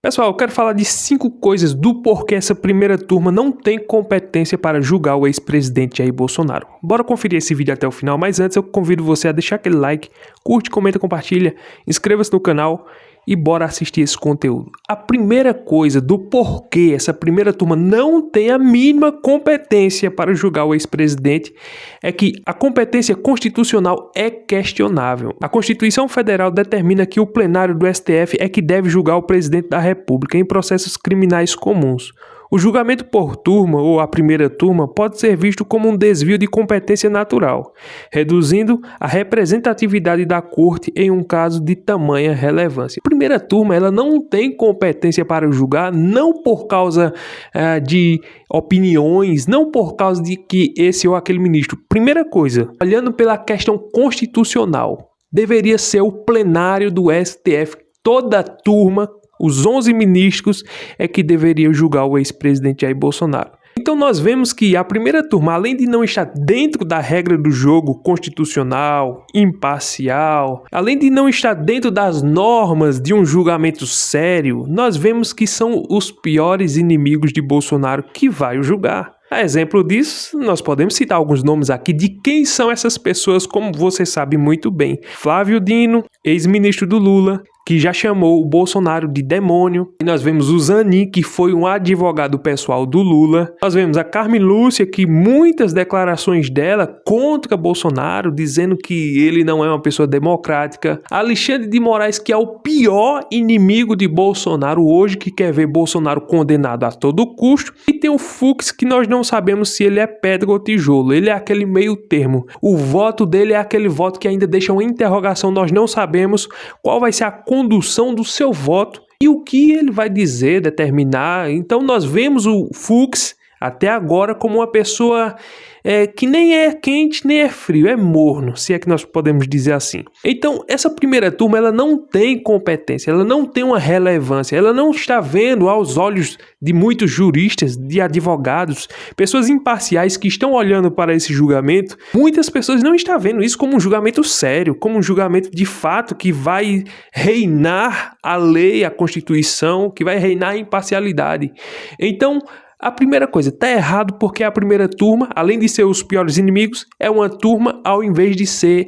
Pessoal, eu quero falar de 5 coisas do porquê essa primeira turma não tem competência para julgar o ex-presidente Jair Bolsonaro. Bora conferir esse vídeo até o final, mas antes eu convido você a deixar aquele like, curte, comenta, compartilha, inscreva-se no canal e bora assistir esse conteúdo. A primeira coisa do porquê essa primeira turma não tem a mínima competência para julgar o ex-presidente é que a competência constitucional é questionável. A Constituição Federal determina que o plenário do STF é que deve julgar o presidente da República em processos criminais comuns. O julgamento por turma ou a primeira turma pode ser visto como um desvio de competência natural, reduzindo a representatividade da corte em um caso de tamanha relevância. A primeira turma ela não tem competência para julgar, não por causa de opiniões, não por causa de que esse ou aquele ministro. Primeira coisa, olhando pela questão constitucional, deveria ser o plenário do STF, toda a turma, os 11 ministros é que deveriam julgar o ex-presidente Jair Bolsonaro. Então nós vemos que a primeira turma, além de não estar dentro da regra do jogo constitucional, imparcial, além de não estar dentro das normas de um julgamento sério, nós vemos que são os piores inimigos de Bolsonaro que vai o julgar. A exemplo disso, nós podemos citar alguns nomes aqui de quem são essas pessoas, como você sabe muito bem. Flávio Dino, ex-ministro do Lula, que já chamou o Bolsonaro de demônio. E nós vemos o Zanin, que foi um advogado pessoal do Lula. Nós vemos a Carmen Lúcia, que muitas declarações dela contra Bolsonaro, dizendo que ele não é uma pessoa democrática. Alexandre de Moraes, que é o pior inimigo de Bolsonaro hoje, que quer ver Bolsonaro condenado a todo custo. E tem o Fux, que nós não sabemos se ele é pedra ou tijolo. Ele é aquele meio termo. O voto dele é aquele voto que ainda deixa uma interrogação. Nós não sabemos qual vai ser a condução do seu voto e o que ele vai dizer, determinar. Então nós vemos o Fux até agora como uma pessoa que nem é quente nem é frio, é morno, se é que nós podemos dizer assim. Então essa primeira turma ela não tem competência, ela não tem uma relevância, ela não está vendo aos olhos de muitos juristas, de advogados, pessoas imparciais que estão olhando para esse julgamento. Muitas pessoas não estão vendo isso como um julgamento sério, como um julgamento de fato que vai reinar a lei, a Constituição, que vai reinar a imparcialidade. Então a primeira coisa, está errado porque a primeira turma, além de ser os piores inimigos, é uma turma ao invés de ser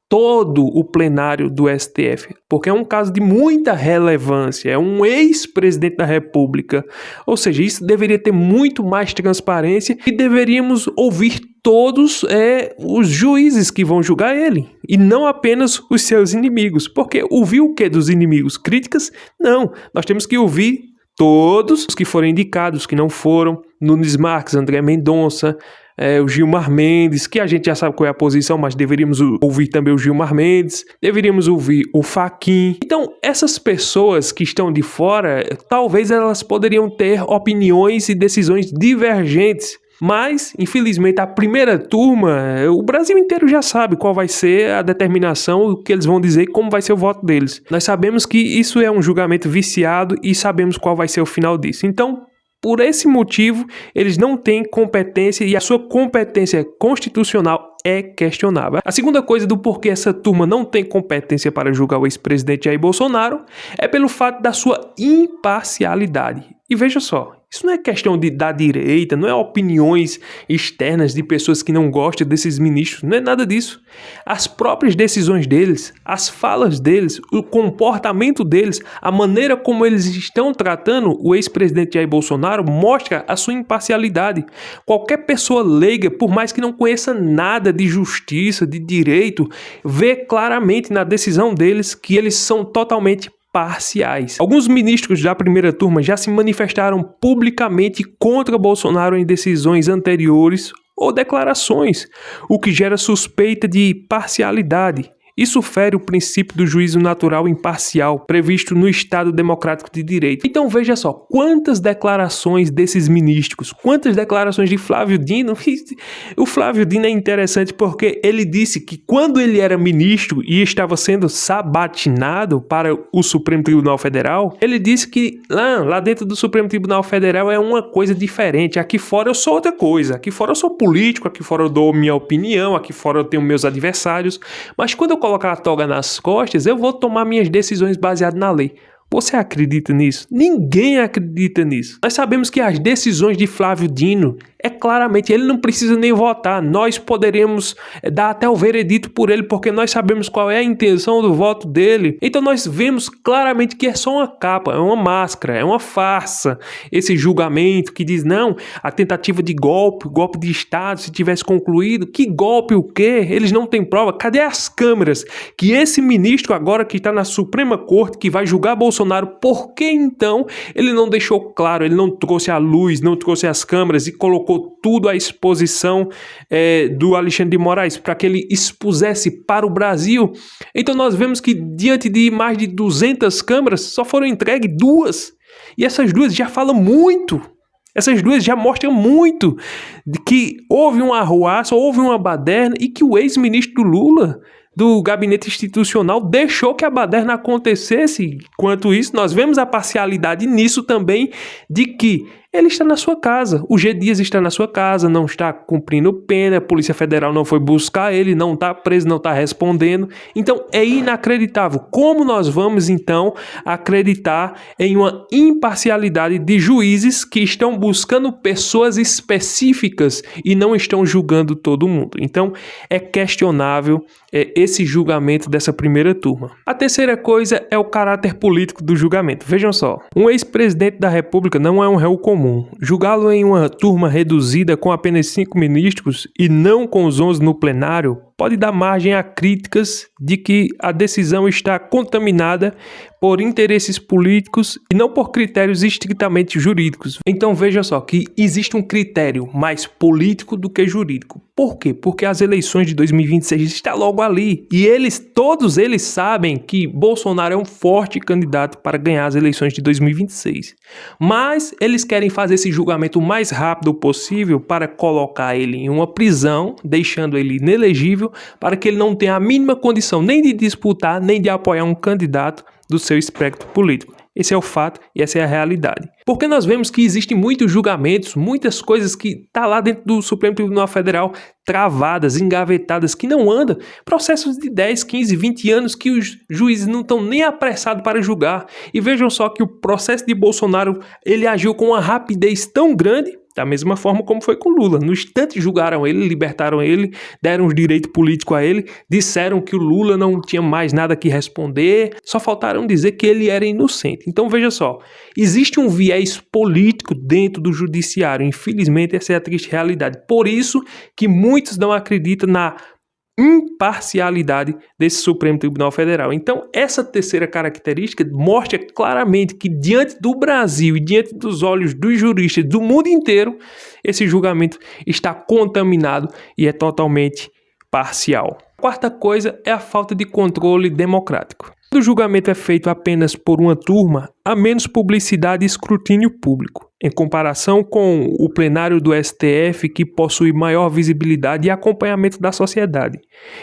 todo o plenário do STF. Porque é um caso de muita relevância, é um ex-presidente da República. Ou seja, isso deveria ter muito mais transparência e deveríamos ouvir todos os juízes que vão julgar ele. E não apenas os seus inimigos. Porque ouvir o que dos inimigos? Críticas? Não, nós temos que ouvir todos os que foram indicados, que não foram, Nunes Marques, André Mendonça, o Gilmar Mendes, que a gente já sabe qual é a posição, mas deveríamos ouvir também o Gilmar Mendes, deveríamos ouvir o Fachin. Então, essas pessoas que estão de fora, talvez elas poderiam ter opiniões e decisões divergentes. Mas, infelizmente, a primeira turma, o Brasil inteiro já sabe qual vai ser a determinação, o que eles vão dizer e como vai ser o voto deles. Nós sabemos que isso é um julgamento viciado e sabemos qual vai ser o final disso. Então, por esse motivo, eles não têm competência e a sua competência constitucional é questionável. A segunda coisa do porquê essa turma não tem competência para julgar o ex-presidente Jair Bolsonaro é pelo fato da sua imparcialidade. E veja só, isso não é questão da direita, não é opiniões externas de pessoas que não gostam desses ministros, não é nada disso. As próprias decisões deles, as falas deles, o comportamento deles, a maneira como eles estão tratando o ex-presidente Jair Bolsonaro mostra a sua imparcialidade. Qualquer pessoa leiga, por mais que não conheça nada de justiça, de direito, vê claramente na decisão deles que eles são totalmente parciais. Alguns ministros da primeira turma já se manifestaram publicamente contra Bolsonaro em decisões anteriores ou declarações, o que gera suspeita de parcialidade. Isso fere o princípio do juízo natural imparcial previsto no Estado Democrático de Direito. Então veja só, quantas declarações desses ministros, quantas declarações de Flávio Dino. O Flávio Dino é interessante porque ele disse que quando ele era ministro e estava sendo sabatinado para o Supremo Tribunal Federal, ele disse que lá dentro do Supremo Tribunal Federal é uma coisa diferente, aqui fora eu sou outra coisa, aqui fora eu sou político, aqui fora eu dou minha opinião, aqui fora eu tenho meus adversários, mas quando eu colocar a toga nas costas, eu vou tomar minhas decisões baseadas na lei. Você acredita nisso? Ninguém acredita nisso. Nós sabemos que as decisões de Flávio Dino, claramente, ele não precisa nem votar. Nós poderemos dar até o veredito por ele, porque nós sabemos qual é a intenção do voto dele. Então nós vemos claramente que é só uma capa, é uma máscara, é uma farsa. Esse julgamento que diz, não, a tentativa de golpe de Estado, se tivesse concluído, que golpe o quê? Eles não têm prova. Cadê as câmeras? Que esse ministro agora que está na Suprema Corte, que vai julgar Bolsonaro, por que então ele não deixou claro, ele não trouxe a luz, não trouxe as câmeras e colocou tudo à exposição do Alexandre de Moraes, para que ele expusesse para o Brasil? Então nós vemos que diante de mais de 200 câmeras, só foram entregues 2, e essas 2 já falam muito. Essas 2 já mostram muito de que houve um arruaço, houve uma baderna e que o ex-ministro Lula, do gabinete institucional, deixou que a baderna acontecesse. Enquanto isso, nós vemos a parcialidade nisso também, de que ele está na sua casa, o G. Dias está na sua casa, não está cumprindo pena, a Polícia Federal não foi buscar ele, não está preso, não está respondendo. Então é inacreditável. Como nós vamos então acreditar em uma imparcialidade de juízes que estão buscando pessoas específicas e não estão julgando todo mundo? Então é questionável esse julgamento dessa primeira turma. A terceira coisa é o caráter político do julgamento. Vejam só, um ex-presidente da República não é um réu comum. Julgá-lo em uma turma reduzida com apenas 5 ministros e não com os 11 no plenário pode dar margem a críticas de que a decisão está contaminada por interesses políticos e não por critérios estritamente jurídicos. Então veja só que existe um critério mais político do que jurídico. Por quê? Porque as eleições de 2026 estão logo ali e todos eles sabem que Bolsonaro é um forte candidato para ganhar as eleições de 2026. Mas eles querem fazer esse julgamento o mais rápido possível para colocar ele em uma prisão, deixando ele inelegível, para que ele não tenha a mínima condição nem de disputar, nem de apoiar um candidato do seu espectro político. Esse é o fato e essa é a realidade. Porque nós vemos que existem muitos julgamentos, muitas coisas que estão lá dentro do Supremo Tribunal Federal travadas, engavetadas, que não andam. Processos de 10, 15, 20 anos que os juízes não estão nem apressados para julgar. E vejam só que o processo de Bolsonaro, ele agiu com uma rapidez tão grande, da mesma forma como foi com Lula. No instante julgaram ele, libertaram ele, deram os direitos políticos a ele, disseram que o Lula não tinha mais nada que responder, só faltaram dizer que ele era inocente. Então veja só, existe um viés político dentro do judiciário, infelizmente essa é a triste realidade. Por isso que muitos não acreditam na imparcialidade desse Supremo Tribunal Federal. Então, essa terceira característica mostra claramente que diante do Brasil e diante dos olhos dos juristas do mundo inteiro, esse julgamento está contaminado e é totalmente parcial. A quarta coisa é a falta de controle democrático. Quando o julgamento é feito apenas por uma turma, há menos publicidade e escrutínio público, em comparação com o plenário do STF, que possui maior visibilidade e acompanhamento da sociedade.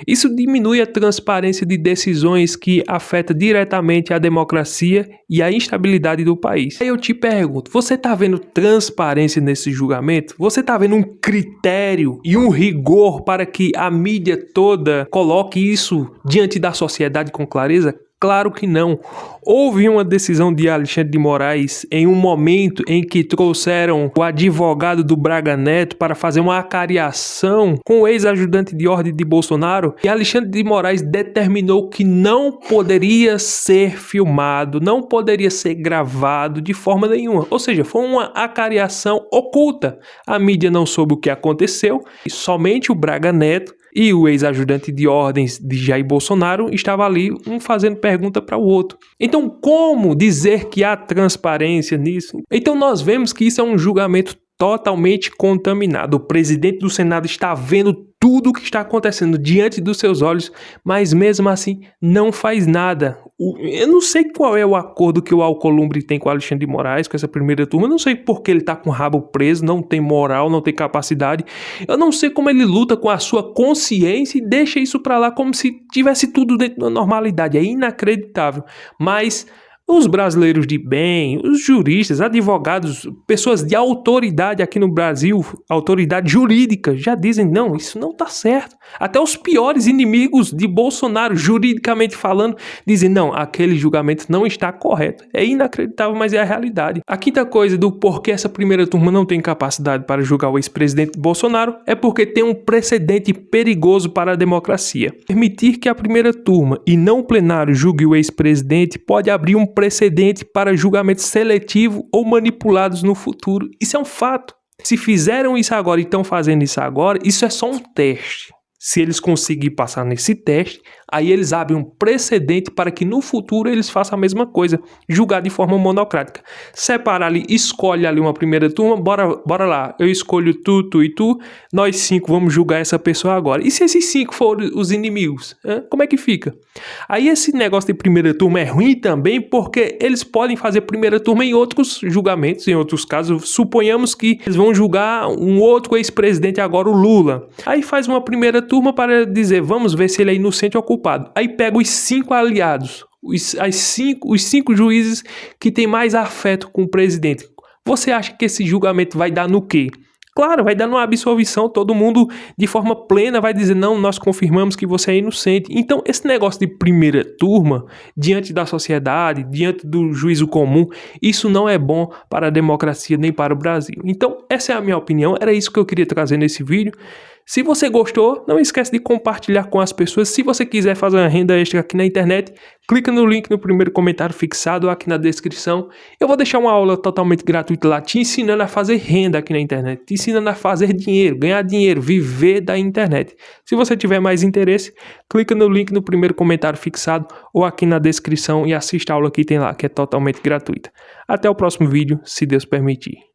Isso diminui a transparência de decisões que afeta diretamente a democracia e a instabilidade do país. Aí eu te pergunto, você está vendo transparência nesse julgamento? Você está vendo um critério e um rigor para que a mídia toda coloque isso diante da sociedade com clareza? Claro que não. Houve uma decisão de Alexandre de Moraes em um momento em que trouxeram o advogado do Braga Neto para fazer uma acariação com o ex-ajudante de ordem de Bolsonaro, e Alexandre de Moraes determinou que não poderia ser filmado, não poderia ser gravado de forma nenhuma. Ou seja, foi uma acariação oculta. A mídia não soube o que aconteceu e somente o Braga Neto e o ex-ajudante de ordens de Jair Bolsonaro estava ali, um fazendo pergunta para o outro. Então, como dizer que há transparência nisso? Então, nós vemos que isso é um julgamento totalmente contaminado. O presidente do Senado está vendo tudo o que está acontecendo diante dos seus olhos, mas mesmo assim não faz nada. Eu não sei qual é o acordo que o Alcolumbre tem com o Alexandre de Moraes, com essa primeira turma. Eu não sei porque ele está com o rabo preso, não tem moral, não tem capacidade. Eu não sei como ele luta com a sua consciência e deixa isso para lá como se tivesse tudo dentro da normalidade. É inacreditável. Mas Os brasileiros de bem, os juristas, advogados, pessoas de autoridade aqui no Brasil, autoridade jurídica, já dizem, não, isso não está certo. Até os piores inimigos de Bolsonaro, juridicamente falando, dizem, não, aquele julgamento não está correto. É inacreditável, mas é a realidade. A quinta coisa do porquê essa primeira turma não tem capacidade para julgar o ex-presidente Bolsonaro é porque tem um precedente perigoso para a democracia. Permitir que a primeira turma e não o plenário julgue o ex-presidente pode abrir um precedente para julgamento seletivo ou manipulados no futuro. Isso é um fato. Se fizeram isso agora e estão fazendo isso agora, isso é só um teste. Se eles conseguirem passar nesse teste, aí eles abrem um precedente para que no futuro eles façam a mesma coisa, julgar de forma monocrática. Separa ali, escolhe ali uma primeira turma, bora lá, eu escolho tu e tu, nós 5 vamos julgar essa pessoa agora. E se esses 5 forem os inimigos, como é que fica? Aí esse negócio de primeira turma é ruim também porque eles podem fazer primeira turma em outros julgamentos, em outros casos. Suponhamos que eles vão julgar um outro ex-presidente agora, o Lula. Aí faz uma primeira turma para dizer, vamos ver se ele é inocente ou culpado. Aí pega os 5 aliados, os 5 juízes que têm mais afeto com o presidente. Você acha que esse julgamento vai dar no quê? Claro, vai dar uma absolvição, todo mundo de forma plena vai dizer, não, nós confirmamos que você é inocente. Então, esse negócio de primeira turma, diante da sociedade, diante do juízo comum, isso não é bom para a democracia nem para o Brasil. Então, essa é a minha opinião, era isso que eu queria trazer nesse vídeo. Se você gostou, não esquece de compartilhar com as pessoas. Se você quiser fazer uma renda extra aqui na internet, clica no link no primeiro comentário fixado aqui na descrição. Eu vou deixar uma aula totalmente gratuita lá, te ensinando a fazer renda aqui na internet, te ensinando a fazer dinheiro, ganhar dinheiro, viver da internet. Se você tiver mais interesse, clica no link no primeiro comentário fixado ou aqui na descrição e assista a aula que tem lá, que é totalmente gratuita. Até o próximo vídeo, se Deus permitir.